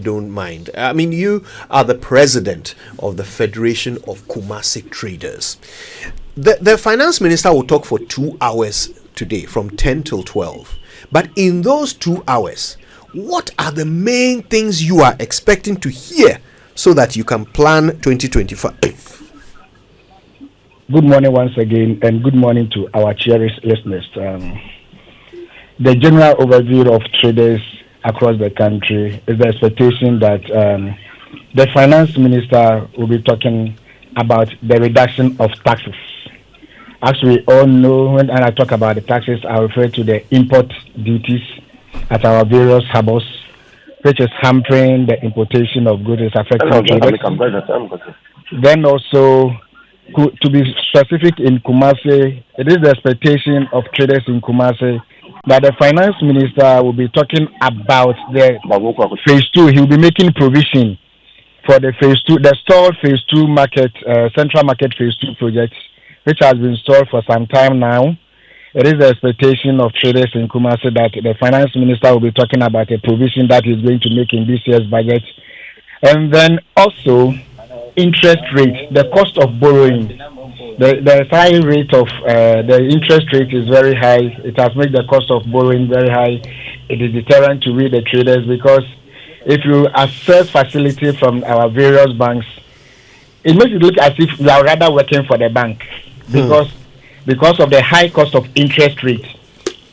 don't mind. I mean, you are the president of the Federation of Kumasi Traders. The finance minister will talk for 2 hours today from 10 till 12. But in those 2 hours, what are the main things you are expecting to hear so that you can plan 2025? Good morning once again, and good morning to our cherished listeners. The general overview of traders across the country is the expectation that the finance minister will be talking about the reduction of taxes. As we all know, when I talk about the taxes, I refer to the import duties at our various harbors, which is hampering the importation of goods, is affecting traders. Then also, to be specific in Kumasi, it is the expectation of traders in Kumasi that the finance minister will be talking about the phase 2. He will be making provision for the phase 2, the stalled phase 2 market, central market phase 2 project, which has been stalled for some time now. It is the expectation of traders in Kumasi that the finance minister will be talking about a provision that he's going to make in this year's budget. And then also, interest rate, the cost of borrowing. The high rate of the interest rate is very high. It has made the cost of borrowing very high. It is deterrent to we the traders, because if you access facility from our various banks, it makes it look as if you are rather working for the bank, because of the high cost of interest rate.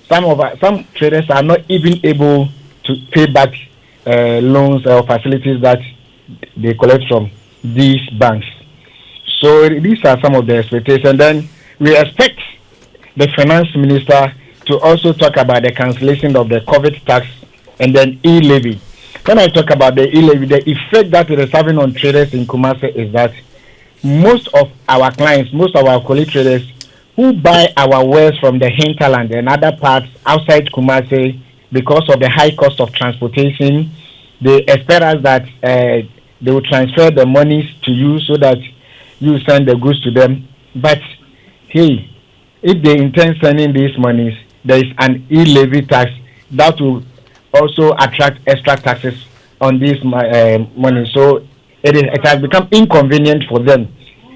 Some traders are not even able to pay back loans or facilities that they collect from these banks. So these are some of the expectations. Then we expect the finance minister to also talk about the cancellation of the COVID tax and then e-levy. When I talk about the e-levy, the effect that it is having on traders in Kumasi is that most of our clients, most of our colleague traders who buy our wares from the hinterland and other parts outside Kumasi, because of the high cost of transportation, they expect us that they will transfer the monies to you so that you send the goods to them. But hey, if they intend sending these monies, there is an e-levy tax that will also attract extra taxes on this money. So it has become inconvenient for them.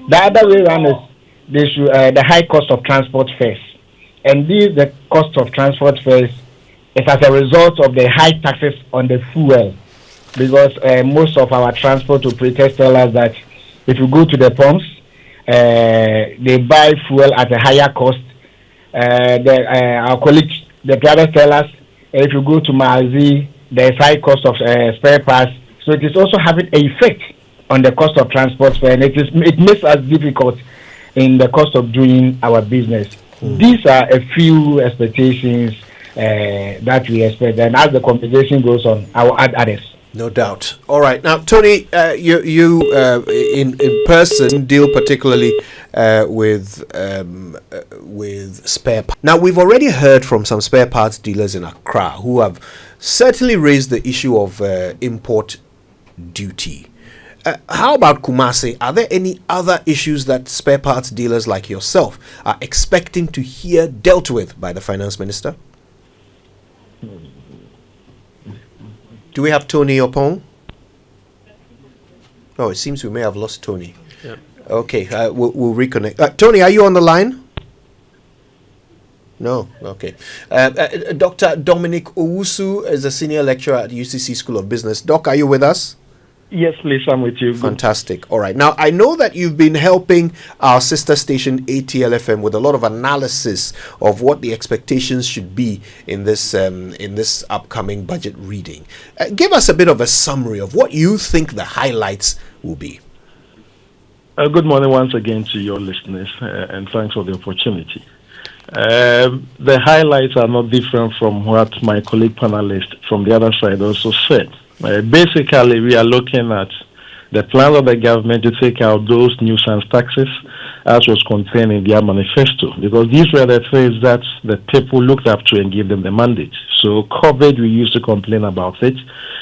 The other way around is the high cost of transport fares. And the cost of transport fares is as a result of the high taxes on the fuel. Because most of our transport operators tell us that if you go to the pumps, they buy fuel at a higher cost. Our colleagues, the drivers tell us, if you go to Maazi, there is high cost of spare parts. So it is also having an effect on the cost of transport fare, and it makes us difficult in the cost of doing our business. These are a few expectations that we expect, and as the conversation goes on, I will add others. No doubt. All right. Now, Tony, you in person deal particularly with spare parts. Now, we've already heard from some spare parts dealers in Accra who have certainly raised the issue of import duty. How about Kumasi? Are there any other issues that spare parts dealers like yourself are expecting to hear dealt with by the finance minister? Do we have Tony Opong? Oh, it seems we may have lost Tony. Yeah. Okay, we'll reconnect. Tony, are you on the line? No? Okay. Dr. Dominic Owusu is a senior lecturer at UCC School of Business. Doc, are you with us? Yes, please, I'm with you. Fantastic. All right. Now, I know that you've been helping our sister station ATL-FM with a lot of analysis of what the expectations should be in this upcoming budget reading. Give us a bit of a summary of what you think the highlights will be. Good morning once again to your listeners, and thanks for the opportunity. The highlights are not different from what my colleague panelist from the other side also said. Basically, we are looking at the plan of the government to take out those nuisance taxes as was contained in their manifesto, because these were the things that the people looked up to and gave them the mandate. So COVID, we used to complain about it.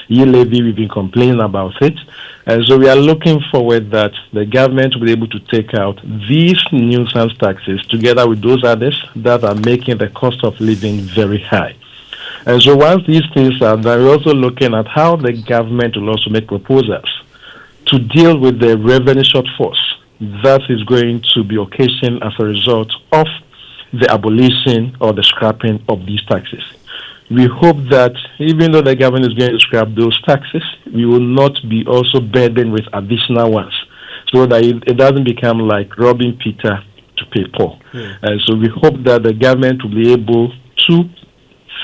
E-levy, we've been complaining about it. And so we are looking forward that the government will be able to take out these nuisance taxes together with those others that are making the cost of living very high. And so once these things are done, we're also looking at how the government will also make proposals to deal with the revenue shortfalls that is going to be occasioned as a result of the abolition or the scrapping of these taxes. We hope that even though the government is going to scrap those taxes, we will not be also burdened with additional ones, so that it doesn't become like robbing Peter to pay Paul. And so we hope that the government will be able to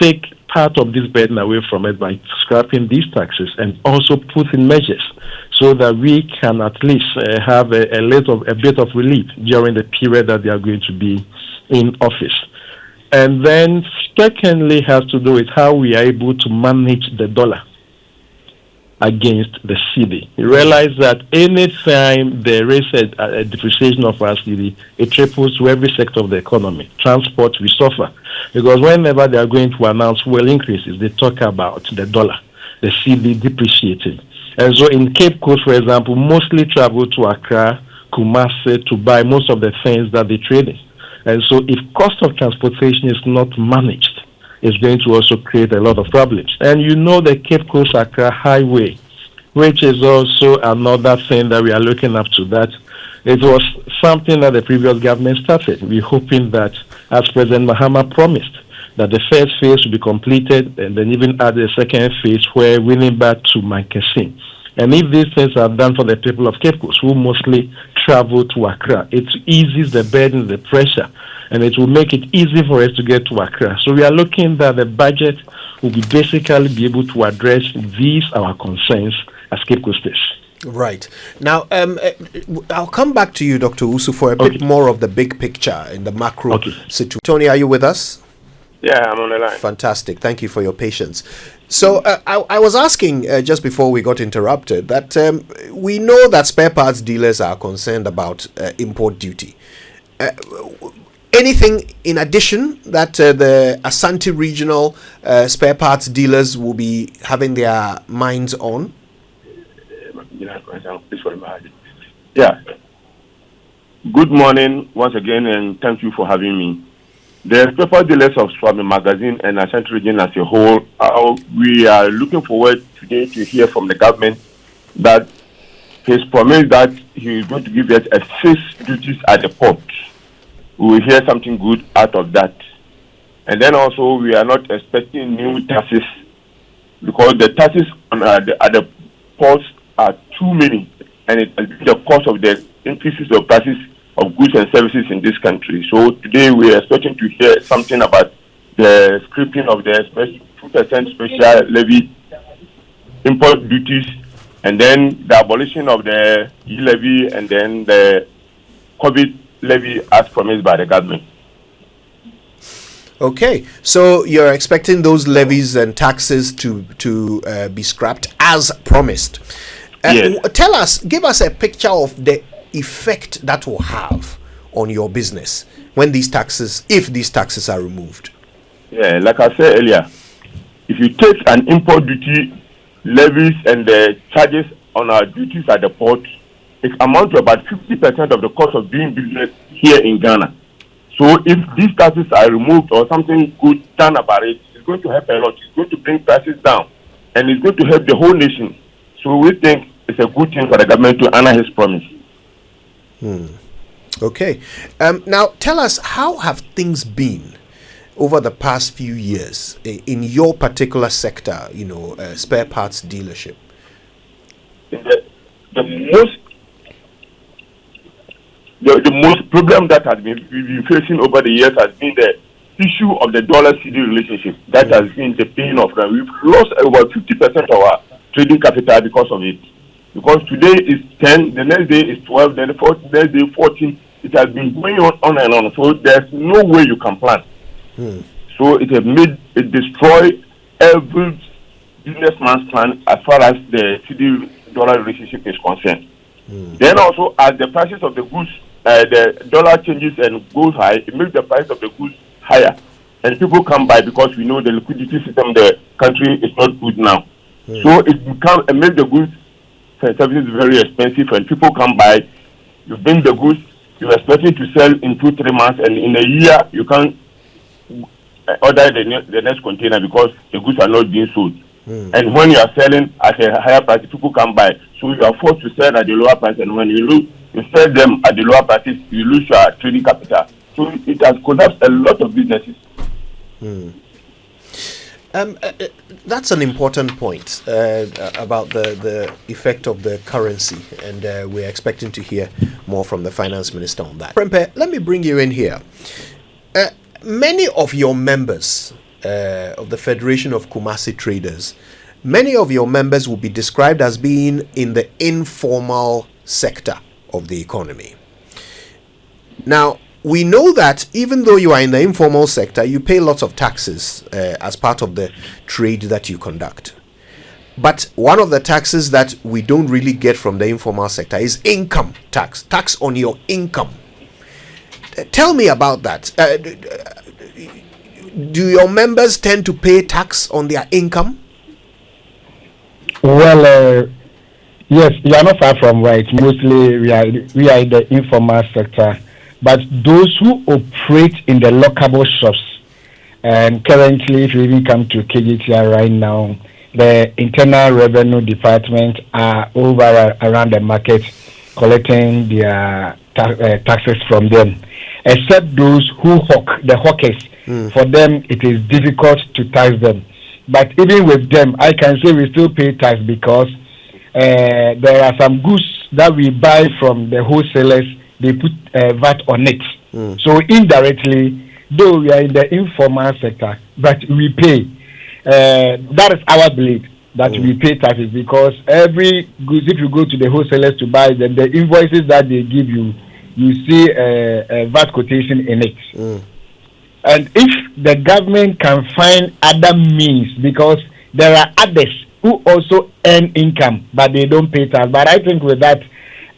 take part of this burden away from it by scrapping these taxes and also put in measures so that we can at least have a bit of relief during the period that they are going to be in office. And then secondly has to do with how we are able to manage the dollar against the cedi. You realize that anytime there is a depreciation of our cedi, it triples to every sector of the economy. Transport, we suffer. Because whenever they are going to announce fuel increases, they talk about the dollar, the cedi depreciating. And so in Cape Coast, for example, mostly travel to Accra, Kumasi to buy most of the things that they trade in. And so if cost of transportation is not managed, it's going to also create a lot of problems. And you know the Cape Coast Accra Highway, which is also another thing that we are looking up to, that it was something that the previous government started. We're hoping that, as President Mahama promised, that the first phase will be completed and then even add a second phase where winning back to Mankasim. And if these things are done for the people of Cape Coast, who mostly travel to Accra, it eases the burden, the pressure, and it will make it easy for us to get to Accra. So we are looking that the budget will basically be able to address these our concerns as Cape Coasters. Right. Now, I'll come back to you, Dr. Usu, for a bit more of the big picture in the macro situation. Tony, are you with us? Yeah, I'm on the line. Fantastic. Thank you for your patience. So I was asking just before we got interrupted that we know that spare parts dealers are concerned about import duty. Anything in addition that the Asante regional spare parts dealers will be having their minds on? Yeah. Good morning once again, and thank you for having me. The spare dealers of Swami Magazine and Ashanti region as a whole, we are looking forward today to hear from the government that he's promised that he is going to give us a fixed duties at the port. We will hear something good out of that. And then also we are not expecting new taxes because the taxes at the ports are too many, and it will be the cost of the increases of prices of goods and services in this country. So today we are expecting to hear something about the scrapping of the 2% special levy import duties, and then the abolition of the e-levy, and then the COVID levy as promised by the government. Okay, so you're expecting those levies and taxes to be scrapped as promised. Yes. Give us a picture of the effect that will have on your business when these taxes, if these taxes are removed. Yeah, like I said earlier, if you take an import duty, levies, and the charges on our duties at the port, it amounts to about 50% of the cost of doing business here in Ghana. So if these taxes are removed or something good done about it, it's going to help a lot. It's going to bring prices down, and it's going to help the whole nation. So we think it's a good thing for the government to honor his promise. Okay. Now tell us, how have things been over the past few years in your particular sector, spare parts dealership? The most problem that we've been facing over the years has been the issue of the dollar-cedi relationship. That has been the pain of that. We've lost about 50% of our trading capital because of it. Because today is 10, the next day is 12, then the next day 14. It has been going on and on. So there's no way you can plan. So it has destroyed every businessman's plan as far as the cedi-dollar relationship is concerned. Then also, as the prices of the goods, the dollar changes and goes high, it makes the price of the goods higher. And people come by because we know the liquidity system in the country is not good now. So it makes the goods and services very expensive, and people come by, you bring the goods, you're expecting to sell in 2-3 months, and in a year you can't order the next container because the goods are not being sold. And when you are selling at a higher price, people can buy. So you are forced to sell at the lower price, and when you sell them at the lower prices, you lose your trading capital. So it has collapsed a lot of businesses. That's an important point about the effect of the currency, and we're expecting to hear more from the finance minister on that. Prempeh, let me bring you in here. Many of your members of the Federation of Kumasi Traders, many of your members will be described as being in the informal sector of the economy. Now, we know that even though you are in the informal sector, you pay lots of taxes as part of the trade that you conduct. But one of the taxes that we don't really get from the informal sector is income tax, tax on your income. Tell me about that. Do your members tend to pay tax on their income? Well, yes, you are not far from right. Mostly we are in the informal sector. But those who operate in the lockable shops, and currently, if you even come to KGTR right now, the Internal Revenue Department are over around the market collecting their taxes from them. Except those who hawk, the hawkers, for them it is difficult to tax them. But even with them, I can say we still pay tax because there are some goods that we buy from the wholesalers. They put VAT on it. So indirectly, though we are in the informal sector, but we pay. That is our belief, that we pay taxes, because every goods, if you go to the wholesalers to buy them, the invoices that they give you, you see a VAT quotation in it. And if the government can find other means, because there are others who also earn income, but they don't pay tax. But I think with that,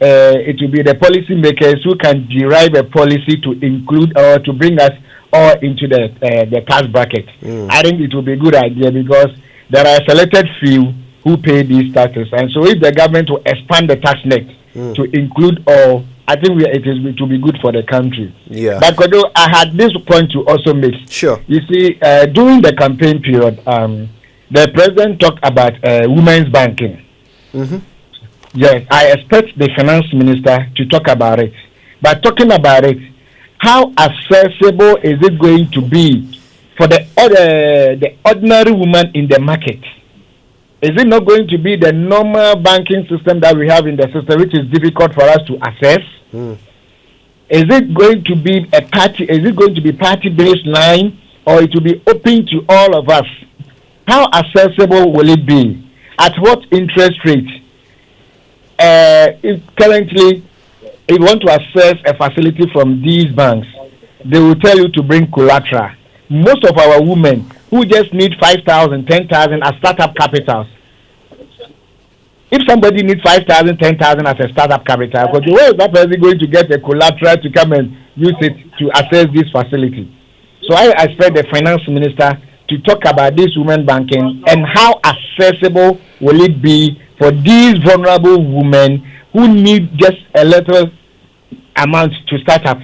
it will be the policy makers who can derive a policy to include or to bring us all into the tax bracket. I think it will be a good idea, because there are a selected few who pay these taxes. And so if the government will expand the tax net to include all, I think it will be good for the country. Yeah. But Kodo, I had this point to also make. Sure. You see, during the campaign period, the president talked about women's banking. Yes, I expect the finance minister to talk about it. But talking about it, how accessible is it going to be for the ordinary woman in the market? Is it not going to be the normal banking system that we have in the system, which is difficult for us to access? Is it going to be a party? Is it going to be party-based line, or it will be open to all of us? How accessible will it be? At what interest rate? Currently, if you want to access a facility from these banks, they will tell you to bring collateral. Most of our women who just need 5,000, 10,000 as startup capitals. If somebody needs 5,000, 10,000 as a startup capital, where is that person going to get a collateral to come and use it to access this facility? So I expect the finance minister to talk about this women banking and how accessible will it be for these vulnerable women who need just a little amount to start up.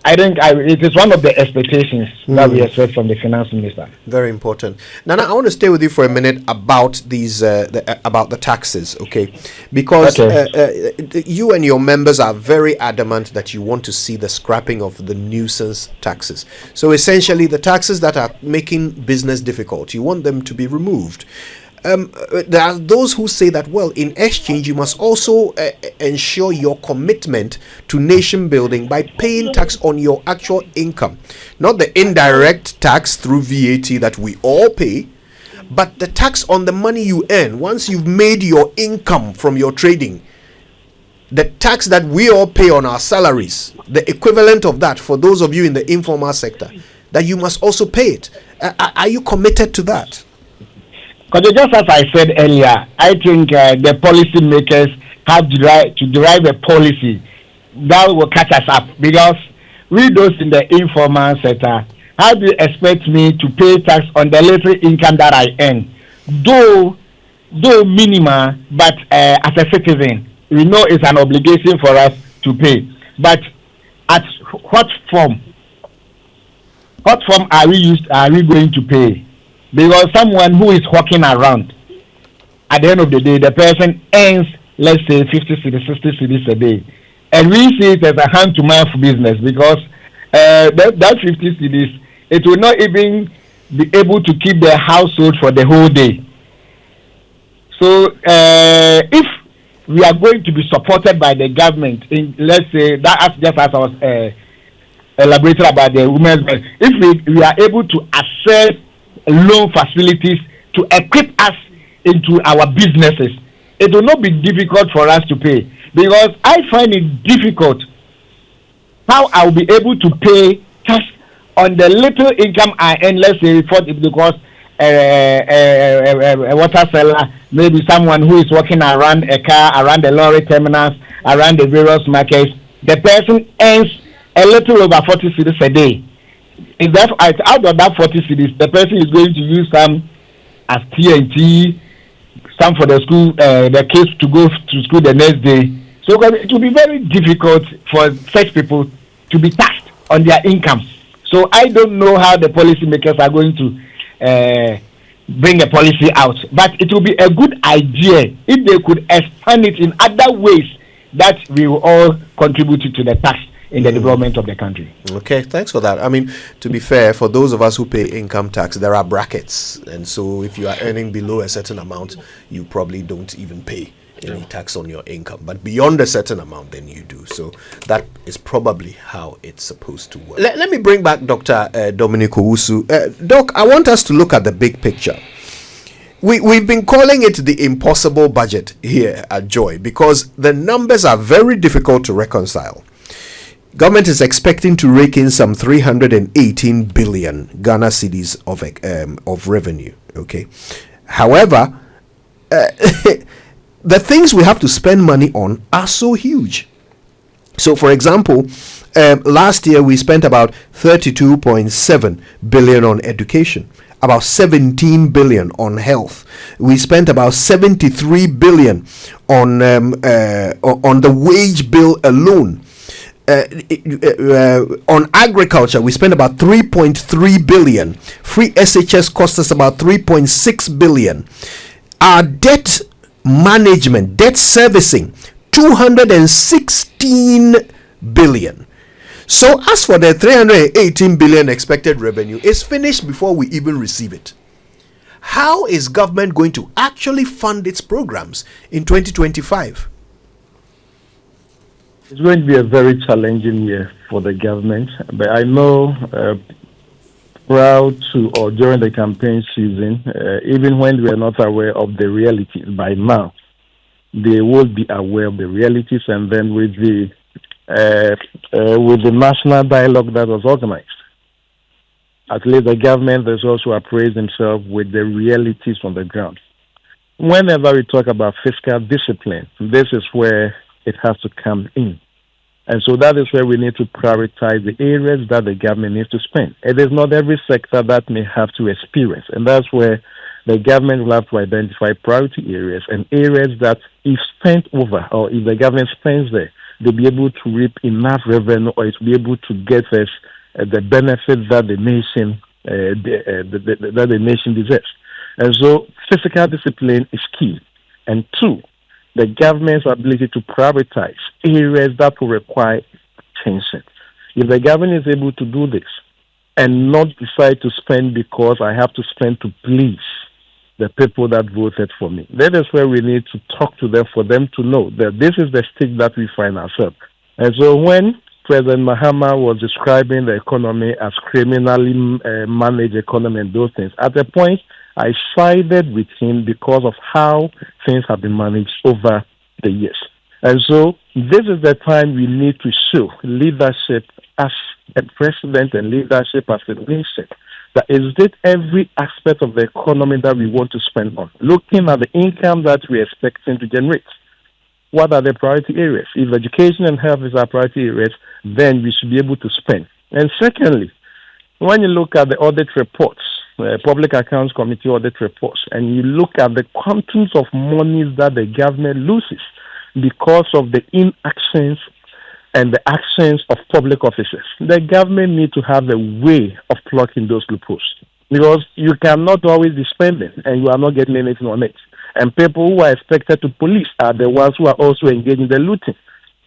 I think it is one of the expectations that we expect from the finance minister. Very important. Nana, I want to stay with you for a minute about these about the taxes, okay? Because you and your members are very adamant that you want to see the scrapping of the nuisance taxes. So essentially, the taxes that are making business difficult, you want them to be removed. There are those who say that, well, in exchange, you must also ensure your commitment to nation building by paying tax on your actual income. Not the indirect tax through VAT that we all pay, but the tax on the money you earn once you've made your income from your trading. The tax that we all pay on our salaries, the equivalent of that for those of you in the informal sector, that you must also pay it. Are you committed to that? Because just as I said earlier, I think the policy makers have to derive a policy that will catch us up. Because we those in the informal sector, how do you expect me to pay tax on the little income that I earn? Though minimal, but as a citizen, we know it's an obligation for us to pay. But at what form? what form are we going to pay? Because someone who is walking around, at the end of the day, the person earns, let's say, 50 cedis, 60 cedis a day. And we see it as a hand-to-mouth business because that 50 cedis, it will not even be able to keep the household for the whole day. So if we are going to be supported by the government, in, let's say, that just as I was elaborating about the women's, if we are able to access loan facilities to equip us into our businesses, it will not be difficult for us to pay. Because I find it difficult how I will be able to pay tax on the little income I earn, let's say, because a water seller, maybe someone who is working around a car, around the lorry terminals, around the various markets, the person earns a little over 40 cedis a day. Is that out of that 40 cedis, the person is going to use some as TNT, some for the school, the kids to go to school the next day. So it will be very difficult for such people to be taxed on their income. So I don't know how the policymakers are going to bring a policy out. But it will be a good idea if they could expand it in other ways that we will all contribute to the tax in the development of the country. Okay, thanks for that. I mean, to be fair, for those of us who pay income tax, there are brackets. And so if you are earning below a certain amount, you probably don't even pay any tax on your income. But beyond a certain amount, then you do. So that is probably how it's supposed to work. Let me bring back Dr. Dominic Owusu. Doc, I want us to look at the big picture. We've been calling it the impossible budget here at Joy because the numbers are very difficult to reconcile. Government is expecting to rake in some 318 billion Ghana cedis of revenue. Okay, however, the things we have to spend money on are so huge. So, for example, last year we spent about 32.7 billion on education, about 17 billion on health. We spent about 73 billion on the wage bill alone. On agriculture, we spent about 3.3 billion. Free SHS cost us about 3.6 billion. Our debt management, debt servicing, 216 billion. So as for the 318 billion expected revenue, it's finished before we even receive it. How is government going to actually fund its programs in 2025? It's going to be a very challenging year for the government, but I know during the campaign season, even when we are not aware of the realities by now, they will be aware of the realities, and then with the national dialogue that was organized, at least the government has also appraised himself with the realities on the ground. Whenever we talk about fiscal discipline, this is where it has to come in. And so that is where we need to prioritize the areas that the government needs to spend. It is not every sector that may have to experience. And that's where the government will have to identify priority areas and areas that if spent over or if the government spends there, they'll be able to reap enough revenue or it will be able to get us the benefits that the nation that the nation deserves. And so fiscal discipline is key. And two, the government's ability to prioritize areas that will require attention. If the government is able to do this and not decide to spend because I have to spend to please the people that voted for me, that is where we need to talk to them for them to know that this is the state that we find ourselves. And so when President Mahama was describing the economy as criminally managed economy and those things, at a point I sided with him because of how things have been managed over the years. And so this is the time we need to show leadership as a president and leadership as a nation. That is it every aspect of the economy that we want to spend on. Looking at the income that we're expecting to generate. What are the priority areas? If education and health is our priority areas, then we should be able to spend. And secondly, when you look at the audit reports, Public Accounts Committee audit reports, and you look at the quantities of monies that the government loses because of the inactions and the actions of public officers. The government need to have a way of plugging those loopholes, because you cannot always be spending and you are not getting anything on it. And people who are expected to police are the ones who are also engaged in the looting.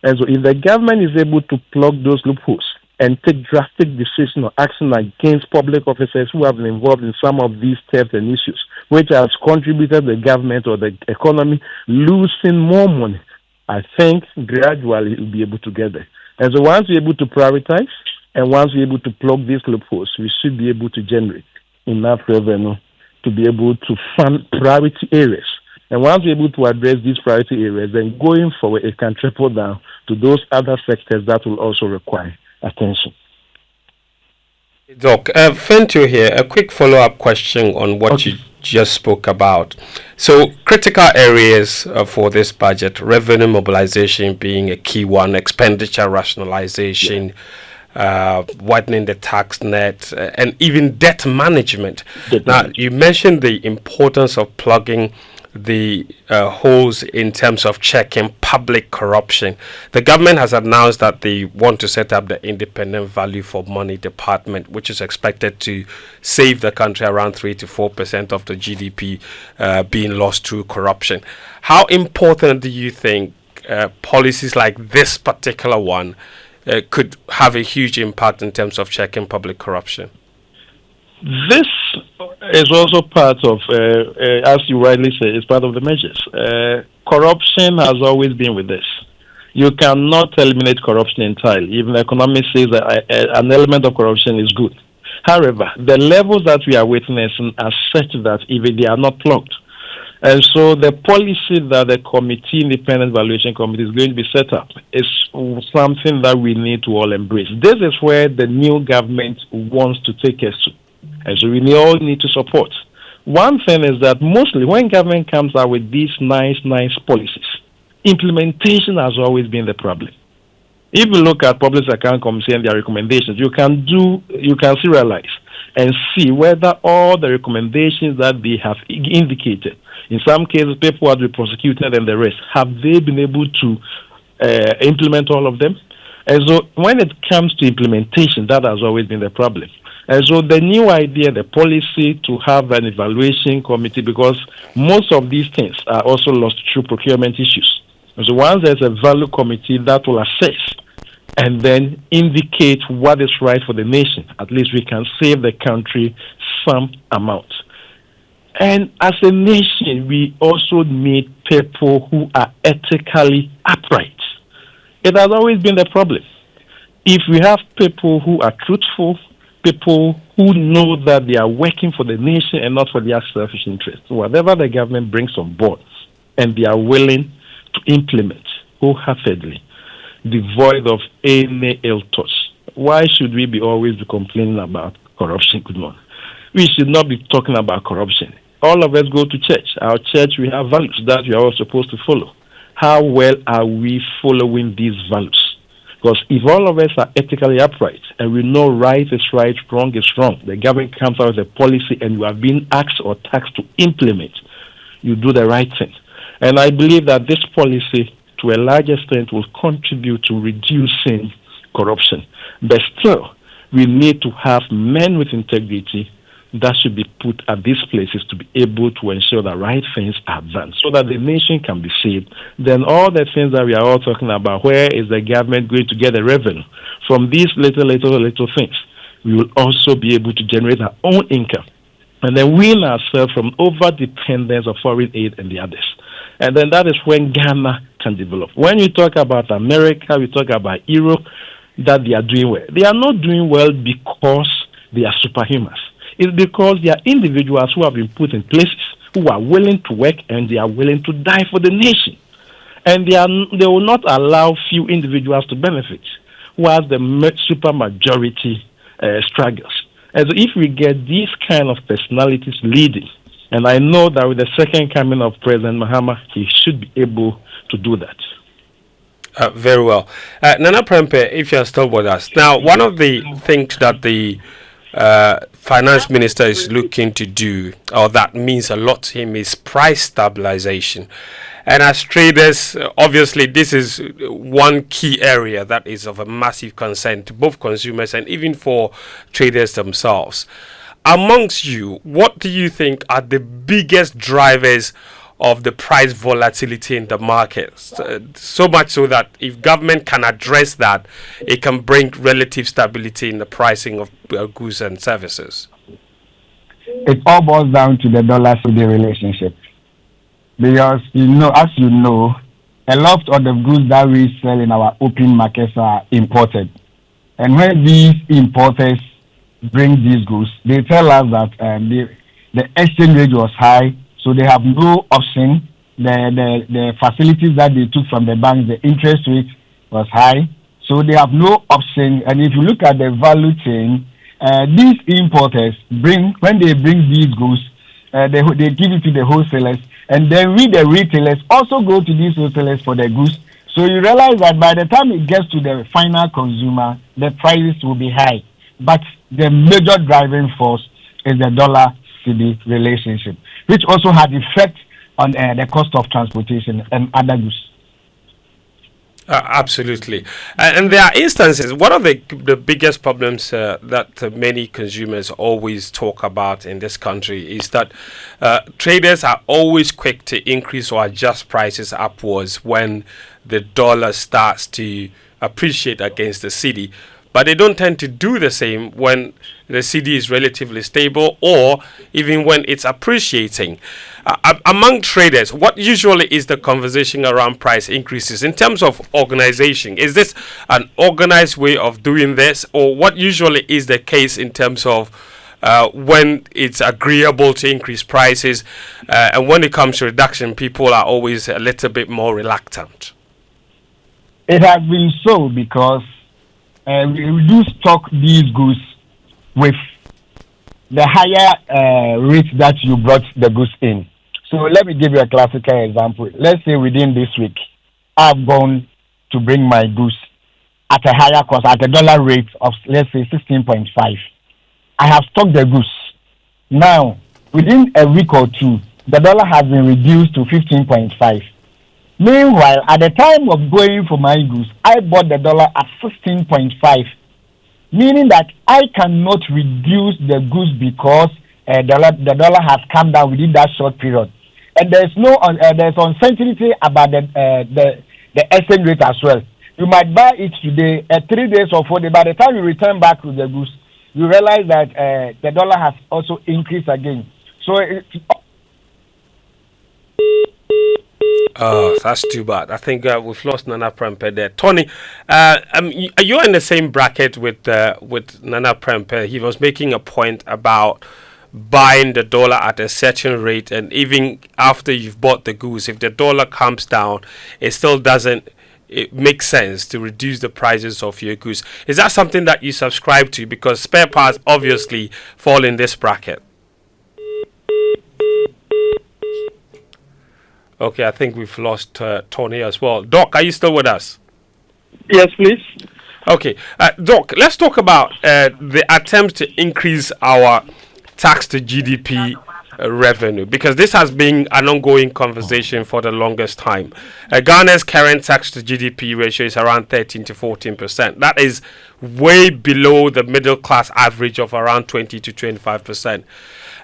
And so if the government is able to plug those loopholes and take drastic decision or action against public officers who have been involved in some of these thefts and issues, which has contributed the government or the economy losing more money, I think gradually we'll be able to get there. And so once we're able to prioritize and once we're able to plug these loopholes, we should be able to generate enough revenue to be able to fund priority areas. And once we're able to address these priority areas, then going forward, it can trickle down to those other sectors that will also require attention. Doc, Fento here, a quick follow-up question on what you just spoke about. So, critical areas for this budget, revenue mobilization being a key one, expenditure rationalization, widening the tax net, and even debt management. Now, you mentioned the importance of plugging the holes in terms of checking public corruption. The government has announced that they want to set up the Independent Value for Money Department, which is expected to save the country around 3 to 4% of the GDP being lost through corruption. How important do you think policies like this particular one could have a huge impact in terms of checking public corruption? This is also part of, as you rightly say, it's part of the measures. Corruption has always been with this. You cannot eliminate corruption entirely. Even economists say that an element of corruption is good. However, the levels that we are witnessing are such that even they are not plugged. And so the policy that the Independent Valuation Committee is going to be set up is something that we need to all embrace. This is where the new government wants to take us to. And so we all need to support. One thing is that mostly when government comes out with these nice policies, implementation has always been the problem. If you look at Public Account Committee and their recommendations, you can serialize and see whether all the recommendations that they have indicated, in some cases people have been prosecuted and the rest, have they been able to implement all of them? And so when it comes to implementation, that has always been the problem. And so the new idea, the policy to have an evaluation committee, because most of these things are also lost through procurement issues. And so once there's a value committee that will assess and then indicate what is right for the nation, at least we can save the country some amount. And as a nation, we also need people who are ethically upright. It has always been the problem. If we have people who are truthful, people who know that they are working for the nation and not for their selfish interests, whatever the government brings on board, and they are willing to implement wholeheartedly, devoid of any ill thoughts. Why should we always be complaining about corruption? Good morning. We should not be talking about corruption. All of us go to church. Our church, we have values that we are all supposed to follow. How well are we following these values? Because if all of us are ethically upright and we know right is right, wrong is wrong, the government comes out with a policy and you are being asked or taxed to implement, you do the right thing. And I believe that this policy, to a large extent, will contribute to reducing corruption. But still, we need to have men with integrity that should be put at these places to be able to ensure that right things are done so that the nation can be saved. Then all the things that we are all talking about, where is the government going to get the revenue from these little things, we will also be able to generate our own income and then wean ourselves from over-dependence of foreign aid and the others. And then that is when Ghana can develop. When you talk about America, we talk about Europe, that they are doing well. They are not doing well because they are superhumans. It's because they are individuals who have been put in places who are willing to work and they are willing to die for the nation. And they will not allow few individuals to benefit, whilst the super majority struggles. And so if we get these kind of personalities leading, and I know that with the second coming of President Mahama, he should be able to do that. Very well. Nana Prempeh, if you're still with us. Now, one of the things that the finance minister is looking to do, or that means a lot to him, is price stabilization. And as traders, obviously, this is one key area that is of a massive concern to both consumers and even for traders themselves. Amongst you, what do you think are the biggest drivers of the price volatility in the market? So much so that if government can address that, it can bring relative stability in the pricing of goods and services. It all boils down to the dollar-cedi relationship. Because, as you know, a lot of the goods that we sell in our open markets are imported. And when these importers bring these goods, they tell us that the exchange rate was high, so they have no option. The facilities that they took from the banks, the interest rate was high, so they have no option. And if you look at the value chain, these importers when they bring these goods, they give it to the wholesalers, and then we, the retailers, also go to these wholesalers for the goods. So you realize that by the time it gets to the final consumer, the prices will be high. But the major driving force is the dollar-cedi relationship, which also had effect on the cost of transportation and other goods. Absolutely. And there are instances, one of the biggest problems that many consumers always talk about in this country is that traders are always quick to increase or adjust prices upwards when the dollar starts to appreciate against the cedi. But they don't tend to do the same when the cedi is relatively stable or even when it's appreciating. Among traders, what usually is the conversation around price increases in terms of organization? Is this an organized way of doing this, or what usually is the case in terms of when it's agreeable to increase prices, and when it comes to reduction, people are always a little bit more reluctant? It has been so because we do stock these goods with the higher rate that you brought the goods in. So let me give you a classical example. Let's say within this week, I've gone to bring my goods at a higher cost, at a dollar rate of, let's say, 16.5. I have stocked the goods. Now, within a week or two, the dollar has been reduced to 15.5. Meanwhile, at the time of going for my goods, I bought the dollar at 16.5, meaning that I cannot reduce the goods because the dollar has come down within that short period. And there's uncertainty about the exchange rate as well. You might buy it today, 3 days or 4 days. By the time you return back with the goods, you realize that the dollar has also increased again. So oh, that's too bad. I think we've lost Nana Prempeh there. Tony, you're in the same bracket with Nana Prempeh. He was making a point about buying the dollar at a certain rate, and even after you've bought the goods, if the dollar comes down, it still doesn't make sense to reduce the prices of your goods. Is that something that you subscribe to? Because spare parts obviously fall in this bracket. Okay, I think we've lost Tony as well. Doc, are you still with us? Yes, please. Okay, Doc, let's talk about the attempts to increase our tax to GDP revenue, because this has been an ongoing conversation for the longest time. Ghana's current tax to GDP ratio is around 13 to 14%. That is way below the middle class average of around 20 to 25%.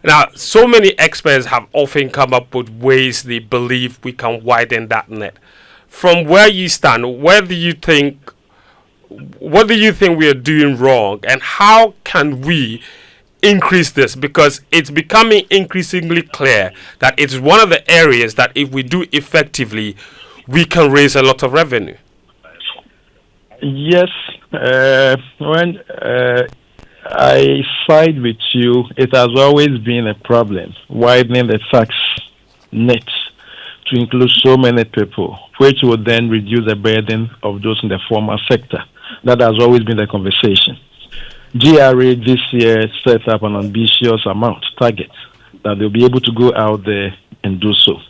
Now, so many experts have often come up with ways they believe we can widen that net. From where you stand, what do you think we are doing wrong, and how can we increase this? Because it's becoming increasingly clear that it's one of the areas that if we do effectively, we can raise a lot of revenue. Yes, when I side with you, it has always been a problem, widening the tax net to include so many people, which would then reduce the burden of those in the formal sector. That has always been the conversation. GRA this year set up an ambitious target, that they'll be able to go out there and do so.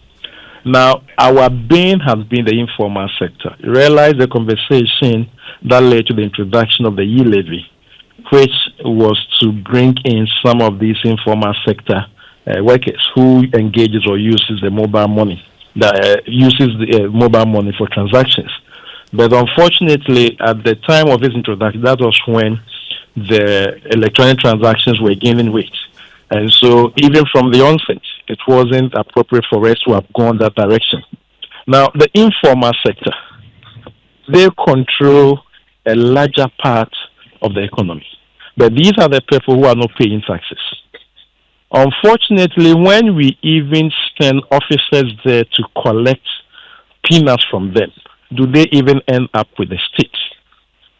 Now, our bane has been the informal sector. You realize the conversation that led to the introduction of the yield levy which was to bring in some of these informal sector workers who engages or uses the mobile money, that uses the mobile money for transactions. But unfortunately, at the time of its introduction, that was when the electronic transactions were gaining weight. And so even from the onset, it wasn't appropriate for us to have gone that direction. Now, the informal sector, they control a larger part of the economy. But these are the people who are not paying taxes. Unfortunately, when we even send officers there to collect peanuts from them, do they even end up with the state?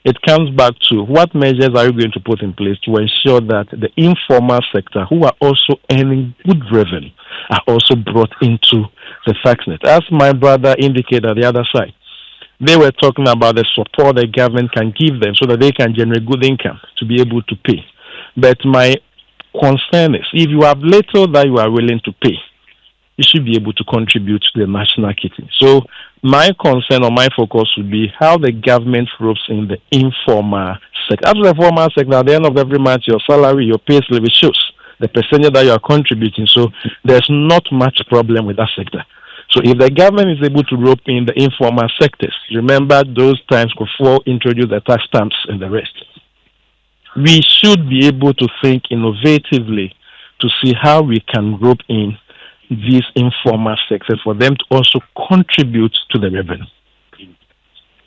It comes back to what measures are you going to put in place to ensure that the informal sector, who are also earning good revenue, are also brought into the tax net. As my brother indicated on the other side, they were talking about the support the government can give them so that they can generate good income to be able to pay. But my concern is, if you have little that you are willing to pay, you should be able to contribute to the national kitty. So my concern or my focus would be how the government ropes in the informal sector. As the formal sector, at the end of every month, your salary, your pay slip, it shows the percentage that you are contributing. So there's not much problem with that sector. So if the government is able to rope in the informal sectors, remember those times before introduce the tax stamps and the rest, we should be able to think innovatively to see how we can rope in these informal sectors for them to also contribute to the revenue.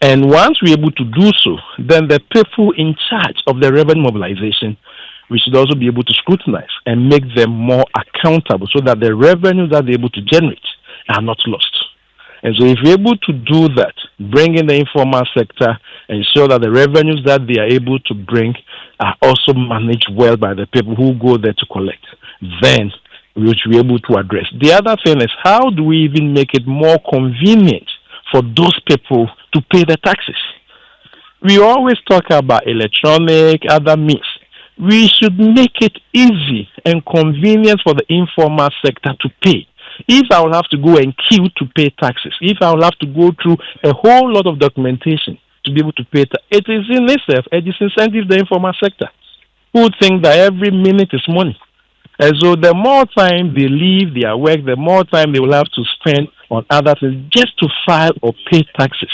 And once we're able to do so, then the people in charge of the revenue mobilization, we should also be able to scrutinize and make them more accountable so that the revenues that they're able to generate are not lost. And so if we're able to do that, bring in the informal sector, ensure that the revenues that they are able to bring are also managed well by the people who go there to collect, then we should be able to address. The other thing is, how do we even make it more convenient for those people to pay the taxes? We always talk about electronic, other means. We should make it easy and convenient for the informal sector to pay. If I will have to go and queue to pay taxes, if I will have to go through a whole lot of documentation to be able to pay it is in itself a disincentive the informal sector, who think that every minute is money. And so the more time they leave their work, the more time they will have to spend on other things just to file or pay taxes.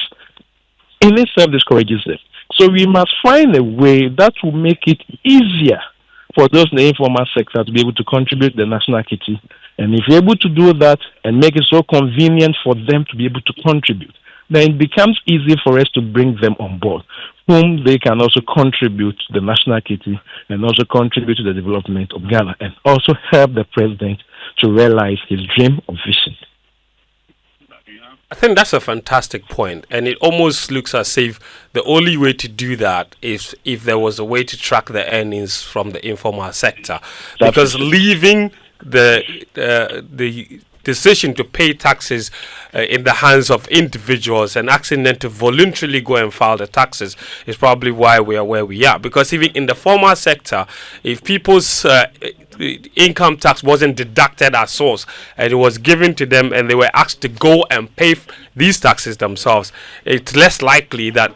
In itself discourages them. So we must find a way that will make it easier for those in the informal sector to be able to contribute to the national kitty. And if you're able to do that and make it so convenient for them to be able to contribute, then it becomes easy for us to bring them on board, whom they can also contribute to the national kitty and also contribute to the development of Ghana and also help the president to realize his dream of vision. I think that's a fantastic point, and it almost looks as if the only way to do that is if there was a way to track the earnings from the informal sector, because leaving the decision to pay taxes in the hands of individuals and asking them to voluntarily go and file the taxes is probably why we are where we are. Because even in the formal sector, if people's income tax wasn't deducted at source and it was given to them and they were asked to go and pay these taxes themselves, it's less likely that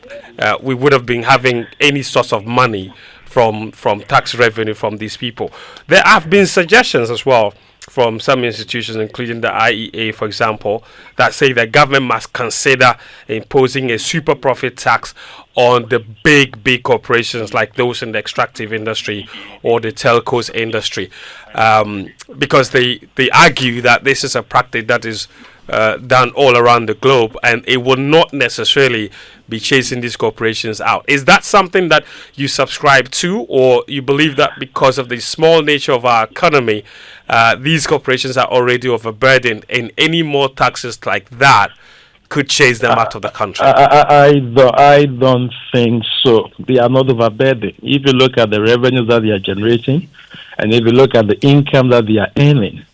we would have been having any source of money from tax revenue from these people. There have been suggestions as well from some institutions, including the IEA, for example, that say the government must consider imposing a super profit tax on the big corporations like those in the extractive industry or the telcos industry, because they argue that this is a practice that is done all around the globe and it will not necessarily be chasing these corporations out. Is that something that you subscribe to, or you believe that because of the small nature of our economy, these corporations are already overburdened and any more taxes like that could chase them out of the country? I don't think so. They are not overburdened. If you look at the revenues that they are generating, and if you look at the income that they are earning,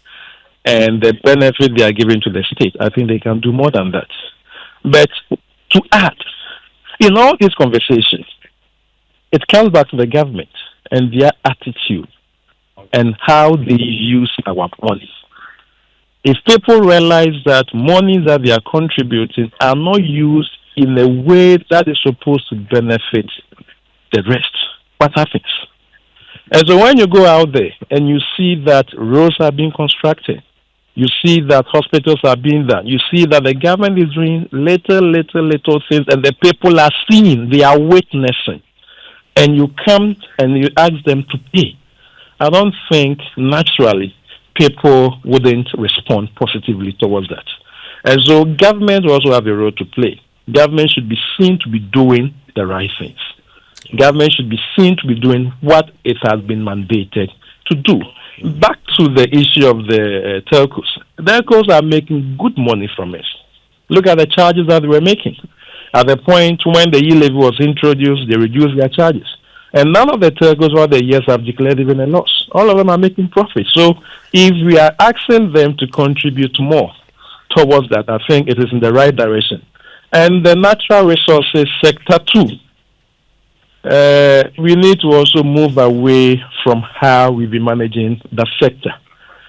and the benefit they are giving to the state, I think they can do more than that. But to add, in all these conversations, it comes back to the government and their attitude and how they use our money. If people realize that money that they are contributing are not used in a way that is supposed to benefit the rest, what happens? And so when you go out there and you see that roads are being constructed, you see that hospitals are being done, you see that the government is doing little things, and the people are seeing, they are witnessing, and you come and you ask them to pay, I don't think naturally people wouldn't respond positively towards that. And so government also have a role to play. Government should be seen to be doing the right things. Government should be seen to be doing what it has been mandated to do. Back to the issue of the telcos. The telcos are making good money from it. Look at the charges that they were making. At the point when the e-levy was introduced, they reduced their charges. And none of the telcos over the years have declared even a loss. All of them are making profit. So if we are asking them to contribute more towards that, I think it is in the right direction. And the natural resources sector too. We need to also move away from how we be managing the sector.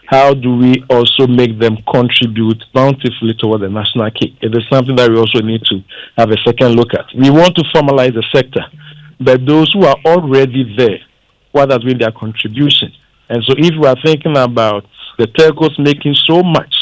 How do we also make them contribute bountifully toward the national cake? It is something that we also need to have a second look at. We want to formalize the sector, but those who are already there, what has been their contribution? And so if we are thinking about the telcos making so much,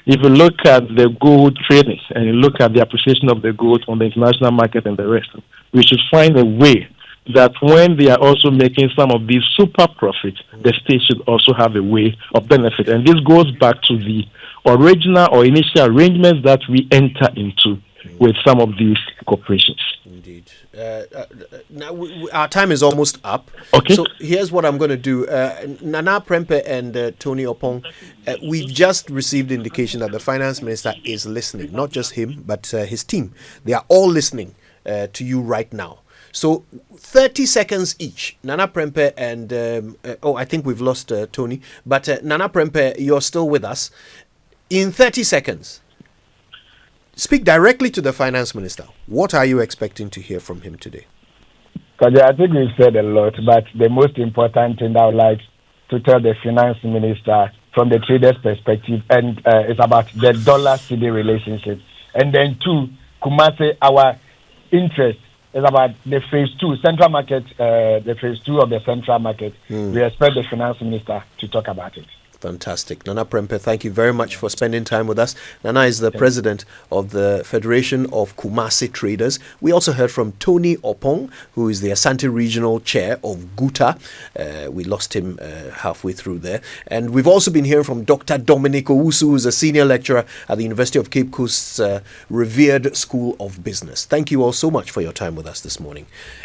if you look at the gold trading and you look at the appreciation of the gold on the international market and the rest, we should find a way that when they are also making some of these super profits, the state should also have a way of benefit. And this goes back to the original or initial arrangements that we enter into with some of these corporations. Indeed. Now, our time is almost up. Okay. So here's what I'm going to do. Nana Prempeh and Tony Oppong, we've just received indication that the finance minister is listening. Not just him, but his team. They are all listening to you right now. So 30 seconds each. Nana Prempeh and, I think we've lost Tony. But Nana Prempeh, you're still with us. In 30 seconds, speak directly to the finance minister. What are you expecting to hear from him today? Because I think we've said a lot, but the most important thing I would like to tell the finance minister from the trader's perspective, and it's about the dollar-cedi relationship. And then two, Kumasi, our interest is about the phase 2, central market, the phase 2 of the central market. We expect the finance minister to talk about it. Fantastic. Nana Prempeh, thank you very much for spending time with us. Nana is the president of the Federation of Kumasi Traders. We also heard from Tony Oppong, who is the Asante Regional Chair of GUTA. We lost him halfway through there. And we've also been hearing from Dr. Dominic Owusu, who is a senior lecturer at the University of Cape Coast's revered School of Business. Thank you all so much for your time with us this morning.